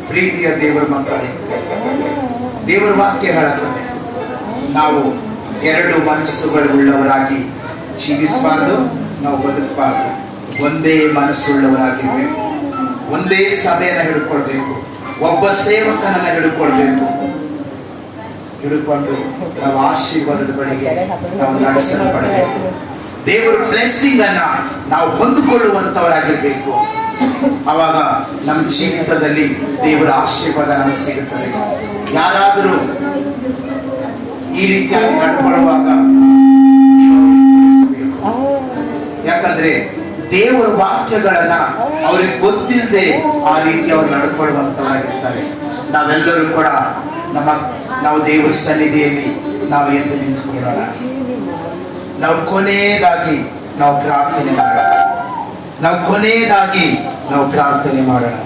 ಪ್ರೀತಿಯ ದೇವರ ಮಕ್ಕಳೇ, ದೇವರ ವಾಕ್ಯ ಹೇಳುತ್ತದೆ ನಾವು ಎರಡು ಮನಸ್ಸುಗಳುಳ್ಳವರಾಗಿ ಜೀವಿಸಬಾರದು, ನಾವು ಬದುಕಬಾರದು. ಒಂದೇ ಮನಸ್ಸುಳ್ಳವರಾಗಿರ್ಬೇಕು, ಒಂದೇ ಸಭೆಯನ್ನು ಹಿಡ್ಕೊಳ್ಬೇಕು, ಒಬ್ಬ ಸೇವಕನನ್ನ ಹಿಡ್ಕೊಳ್ಬೇಕು. ಹಿಡ್ಕೊಂಡು ನಾವು ಆಶೀರ್ವಾದದ ಬಳಿಗೆ ನಾವು ನಡೆಸಲ್ಪಡಬೇಕು. ದೇವರ ಬ್ಲೆಸ್ಸಿಂಗ್ ಅನ್ನ ನಾವು ಹೊಂದಿಕೊಳ್ಳುವಂತವರಾಗಿರ್ಬೇಕು. ಅವಾಗ ನಮ್ಮ ಜೀವಿತದಲ್ಲಿ ದೇವರ ಆಶೀರ್ವಾದ ನಮಗೆ ಸಿಗುತ್ತದೆ. ಯಾರಾದರೂ ಈ ರೀತಿಯಾಗಿ ನಡ್ಕೊಳ್ಳುವಾಗ ಯಾಕಂದ್ರೆ ದೇವರ ವಾಕ್ಯಗಳನ್ನ ಅವ್ರಿಗೆ ಗೊತ್ತಿಲ್ಲದೆ ಆ ರೀತಿ ಅವ್ರು ನಡ್ಕೊಳ್ಳುವಂತವರಾಗಿರ್ತಾರೆ. ನಾವೆಲ್ಲರೂ ಕೂಡ ನಾವು ದೇವರ ಸನ್ನಿಧಿಯಲ್ಲಿ ನಾವು ಎದ್ದು ನಿಂತುಕೊಳ್ಳೋಣ. ನಾವು ಕೊನೆಯದಾಗಿ ನಾವು ಪ್ರಾರ್ಥನೆ ಮಾಡೋಣ.